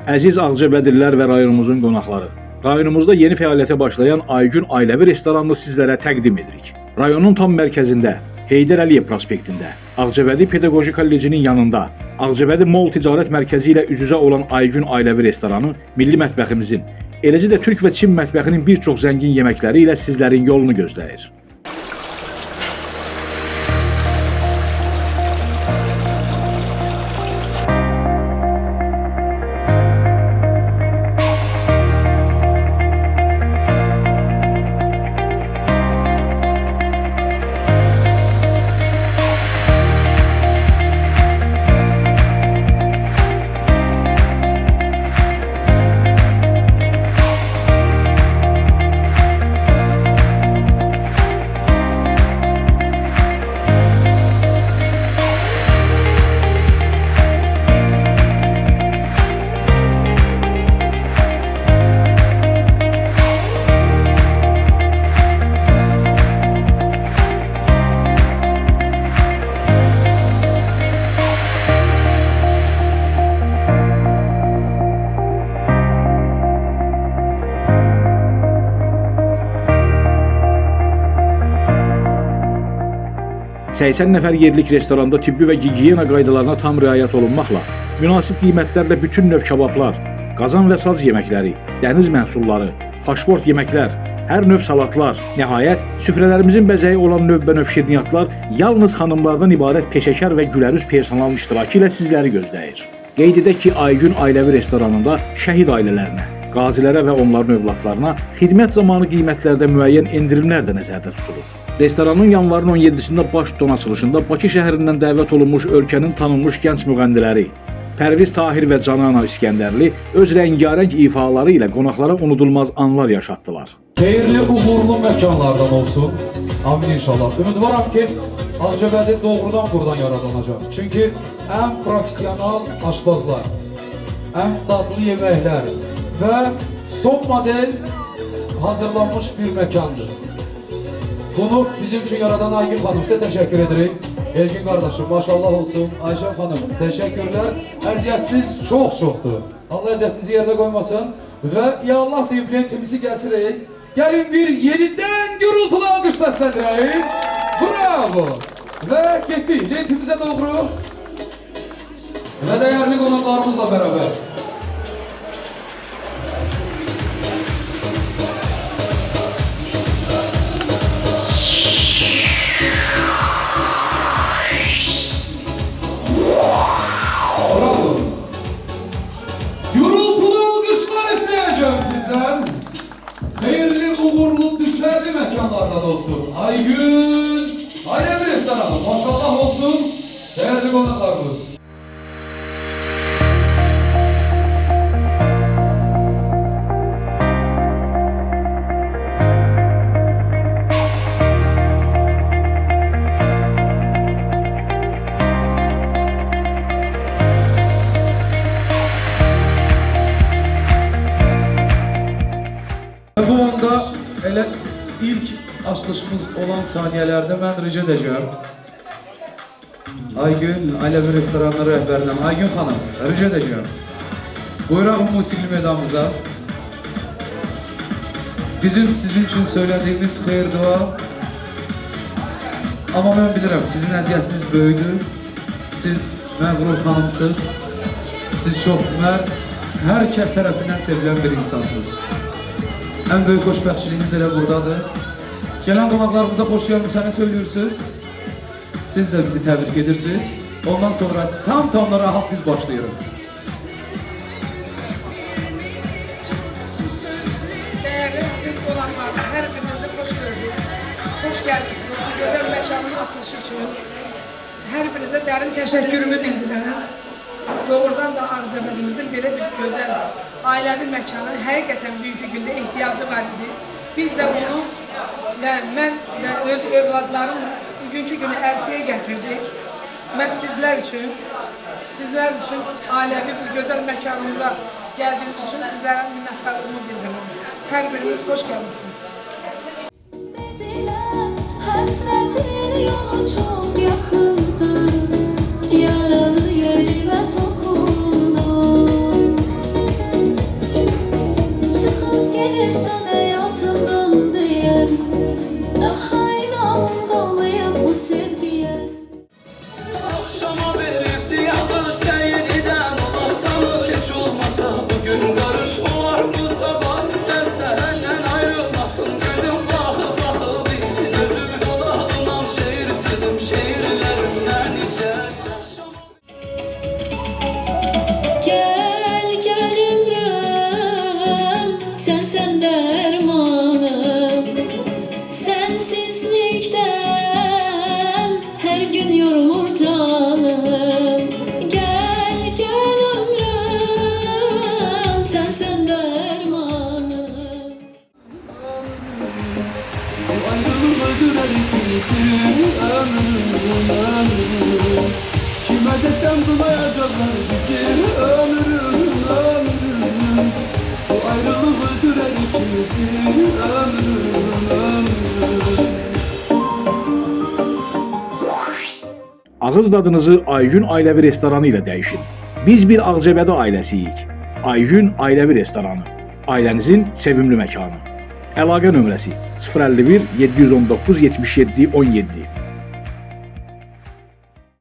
Əziz Ağcabədillər və rayonumuzun qonaqları, rayonumuzda yeni fəaliyyətə başlayan Aygün Ailəvi restoranını sizlərə təqdim edirik. Rayonun tam mərkəzində, Heydər Əliyev prospektində, Ağcabədi Pedaqoji Kollecinin yanında, Ağcabədi Mall Ticarət Mərkəzi ilə üz-üzə olan Aygün Ailəvi restoranı milli mətbəximizin, eləcə də Türk və Çin mətbəxinin bir çox zəngin yeməkləri ilə sizlərin yolunu gözləyir. ...80 nəfər yerlik restoranda tibbi və gigiyena qaydalarına tam riayət olunmaqla, münasib qiymətlərlə bütün növ kabablar, qazan və saz yeməkləri, dəniz məhsulları, faşfort yeməklər, hər növ salatlar, nəhayət, süfrələrimizin bəzəyi olan növbənöv şirniyyatlar yalnız xanımlardan ibarət peşəkar və gülərüz personalın iştirakı ilə sizləri gözləyir. Qeyd edək ki, Aygün Ailəvi restoranında şəhid ailələrinə, qazilərə və onların övladlarına xidmət zamanı qiymətlərdə müəyyən endirimlər də nəzərdə tutulur. Restoranın yanvarın 17-sində baş tutan açılışında Bakı şəhərindən dəvət olunmuş ölkənin tanınmış gənc müğənniləri Pərviz Tahir və Canana İskəndərli öz rəngarəng ifaları ilə qonaqlara unudulmaz anlar yaşatdılar. Xeyirli, uğurlu məkanlardan olsun. Amin inşallah. Ümidvaram ki, Ağcabədi doğrudan buradan yaradanacaq. Çünki ən profesional aşpazlar, ən dadlı yeməklər və son model hazırlanmış bir məkandır. Bunu bizim için yaradan Aygün Hanım size teşekkür ederim. Elgin kardeşim maşallah olsun. Ayşe Hanım teşekkürler. Əziyyətiniz çoxdur. Allah əziyyətinizi yerdə qoymasın. Və ya Allah deyib lentimizi gəlsirək. Gəlin bir yeniden gürültülü alqış səsləndirək. Bravo. Və getdik lentimizə doğru. Və dəyərli qonaqlarımızla beraber. Hayırlı, uğurlu, düşerli mekanlardan olsun. Aygün Ailəvi restoranı maşallah olsun. Değerli konuklarımız. Bu anda elə ilk açılışımız olan saniyələrdə mən rica edəcəm. Aygün Ailəvi restoranı rəhbərindən Aygün xanım, rica edəcəm. Buyuraq musiqili medamıza. Bizim sizin için söylediğimiz xeyir dua. Ama mən bilirəm, sizin əziyyətiniz böyüdür. Siz məğrur xanımsınız. Siz çox mərd, hər kəs tərəfindən sevilən bir insansınız. En büyük xoşbəxtçiliyiniz elə buradadır. Gələn qonaqlarımıza xoş gəlmisəni söylüyorsunuz. Siz de bizi təbrik edirsiniz. Ondan sonra tam tonla rahat biz başlayırız. Değerli siz qonaqlarına hər birinizi xoş gördük. Xoş gəlmişsiniz. Bu gözəl məkanın açılışı üçün hər birinizə dərin təşəkkürümü bildirirəm. Doğrudan da Ağcabədimizin belə bir gözəl ailəvi məkanı həqiqətən bugünkü gündə ihtiyacı var idi. Biz də bunu və mən və öz övladlarımla bugünkü günü ərsəyə gətirdik. Mən sizlər üçün ailəvi bir gözəl məkanımıza gəldiyiniz üçün sizlərə minnətdarlığımı bildirirəm. Hər biriniz xoş gəlmişsiniz. ömrüm. Kime desem duyacaklar bizi ömrüm. Bu ayrılık öldürer ikimizi ömrüm. Ağız dadınızı Aygün Ailəvi restoranı ilə dəyişin. Biz bir Ağcabədi ailəsiyik. Aygün Ailəvi restoranı. Ailənizin sevimli məkanı. Əlaqə nömrəsi 051 719 77 17.